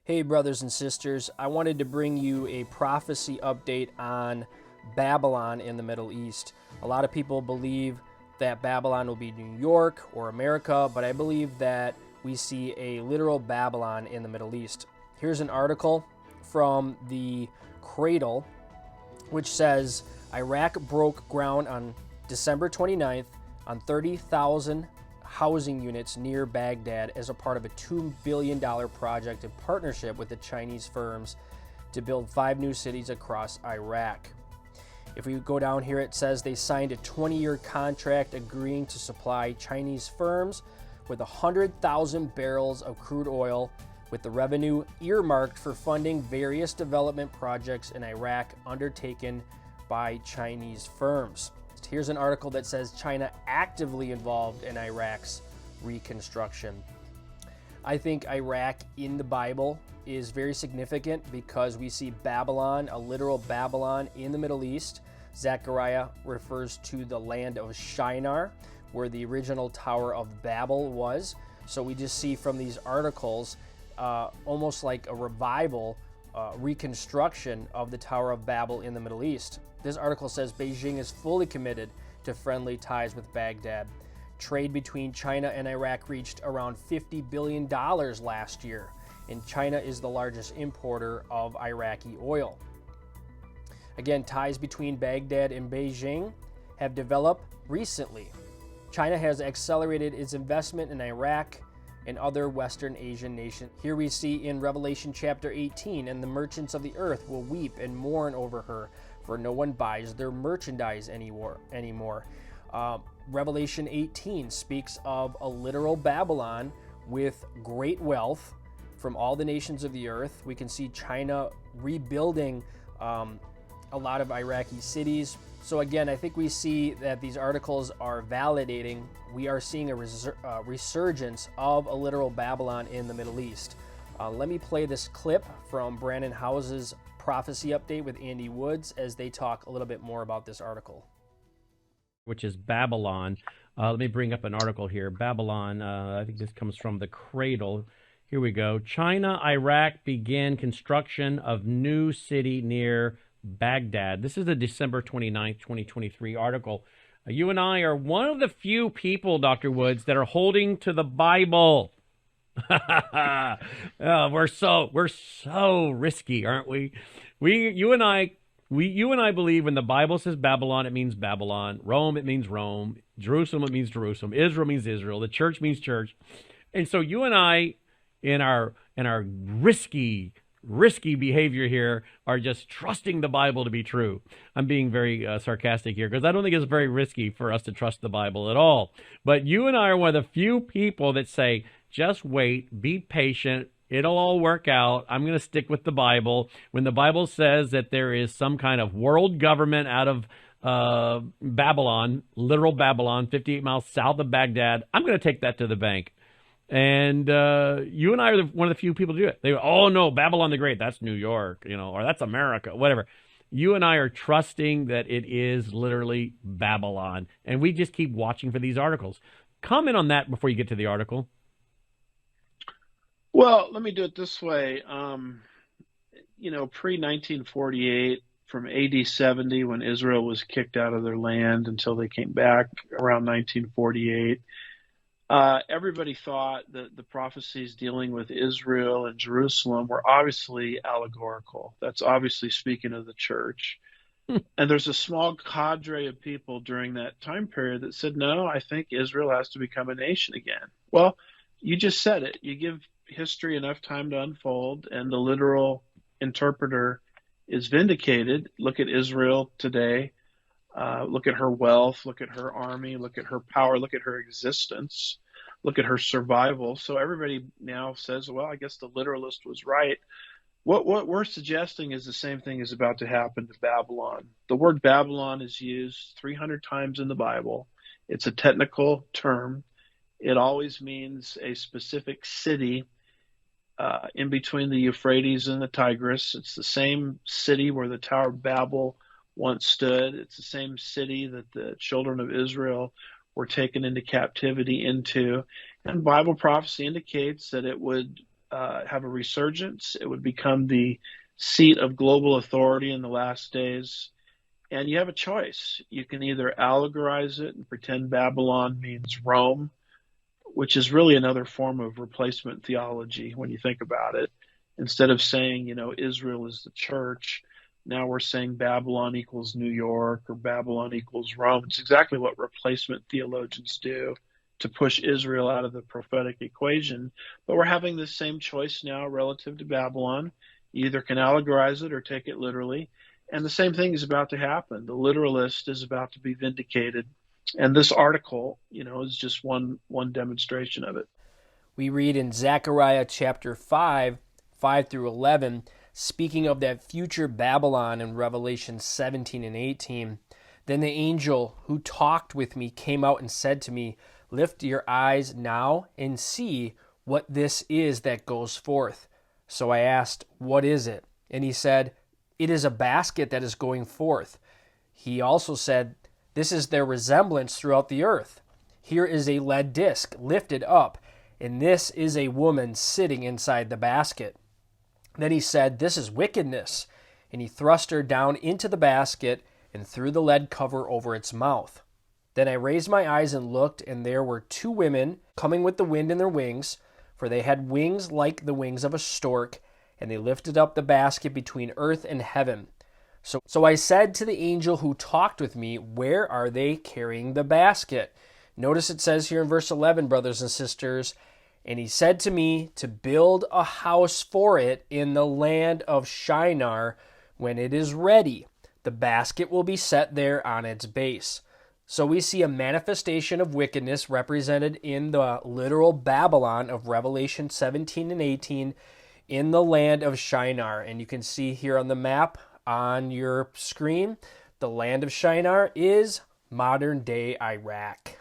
Hey, brothers and sisters, I wanted to bring you a prophecy update on Babylon in the Middle East. A lot of people believe that Babylon will be New York or America, but I believe that we see a literal Babylon in the Middle East. Here's an article from the Cradle, which says Iraq broke ground on December 29th on 30,000 housing units near Baghdad as a part of a $2 billion project in partnership with the Chinese firms to build 5 new cities across Iraq. If we go down here, it says they signed a 20-year contract agreeing to supply Chinese firms with 100,000 barrels of crude oil, with the revenue earmarked for funding various development projects in Iraq undertaken by Chinese firms. Here's an article that says China actively involved in Iraq's reconstruction. I think Iraq in the Bible is very significant because we see Babylon, a literal Babylon in the Middle East. Zechariah refers to the land of Shinar, where the original Tower of Babel was. So we just see from these articles almost like a revival, reconstruction of the Tower of Babel in the Middle East. This article says Beijing is fully committed to friendly ties with Baghdad. Trade between China and Iraq reached around $50 billion last year, and China is the largest importer of Iraqi oil. Again, ties between Baghdad and Beijing have developed recently. China has accelerated its investment in Iraq and other Western Asian nations. Here we see in Revelation chapter 18, and the merchants of the earth will weep and mourn over her, for no one buys their merchandise anymore. Revelation 18 speaks of a literal Babylon with great wealth from all the nations of the earth. We can see China rebuilding a lot of Iraqi cities. So again, I think we see that these articles are validating. We are seeing a resurgence of a literal Babylon in the Middle East. Let me play this clip from Brandon House's prophecy update with Andy Woods as they talk a little bit more about this article. Which is Babylon. Let me bring up an article here. Babylon, I think this comes from the Cradle. Here we go. China, Iraq begin construction of new city near Baghdad. This is a December 29th, 2023 article. You and I are one of the few people, Dr. Woods, that are holding to the Bible. We're so risky, aren't we? You and I believe when the Bible says Babylon, it means Babylon. Rome, it means Rome. Jerusalem, it means Jerusalem. Israel means Israel. The church means church. And so you and I, in our risky behavior here, are just trusting the Bible to be true. I'm being very sarcastic here because I don't think it's very risky for us to trust the Bible at all. But you and I are one of the few people that say, just wait, be patient, it'll all work out. I'm going to stick with the Bible. When the Bible says that there is some kind of world government out of Babylon, literal Babylon, 58 miles south of Baghdad, I'm going to take that to the bank. And you and I are one of the few people to do it. They go, oh, no, Babylon the Great, that's New York, or that's America, whatever. You and I are trusting that it is literally Babylon. And we just keep watching for these articles. Comment on that before you get to the article. Well, let me do it this way. Pre-1948, from AD 70, when Israel was kicked out of their land until they came back around 1948, everybody thought that the prophecies dealing with Israel and Jerusalem were obviously allegorical. That's obviously speaking of the church. And there's a small cadre of people during that time period that said, no, I think Israel has to become a nation again. Well, you just said it. You give history enough time to unfold, and the literal interpreter is vindicated. Look at Israel today. Look at her wealth. Look at her army. Look at her power. Look at her existence. Look at her survival. So everybody now says, well, I guess the literalist was right. What we're suggesting is the same thing is about to happen to Babylon. The word Babylon is used 300 times in the Bible. It's a technical term. It always means a specific city in between the Euphrates and the Tigris. It's the same city where the Tower of Babel once stood. It's the same city that the children of Israel were taken into captivity into. And Bible prophecy indicates that it would have a resurgence. It would become the seat of global authority in the last days. And you have a choice. You can either allegorize it and pretend Babylon means Rome, which is really another form of replacement theology when you think about it. Instead of saying, Israel is the church, now we're saying Babylon equals New York or Babylon equals Rome. It's exactly what replacement theologians do to push Israel out of the prophetic equation. But we're having the same choice now relative to Babylon. You either can allegorize it or take it literally. And the same thing is about to happen. The literalist is about to be vindicated. And this article, is just one demonstration of it. We read in Zechariah chapter 5 through 11, speaking of that future Babylon in Revelation 17 and 18, then the angel who talked with me came out and said to me, lift your eyes now and see what this is that goes forth. So I asked, what is it? And he said, it is a basket that is going forth. He also said, this is their resemblance throughout the earth. Here is a lead disc lifted up, and this is a woman sitting inside the basket. Then he said, this is wickedness. And he thrust her down into the basket and threw the lead cover over its mouth. Then I raised my eyes and looked, and there were two women coming with the wind in their wings, for they had wings like the wings of a stork, and they lifted up the basket between earth and heaven. So I said to the angel who talked with me, where are they carrying the basket? Notice it says here in verse 11, brothers and sisters, and he said to me to build a house for it in the land of Shinar. When it is ready, the basket will be set there on its base. So we see a manifestation of wickedness represented in the literal Babylon of Revelation 17 and 18 in the land of Shinar. And you can see here on the map on your screen, the land of Shinar is modern-day Iraq.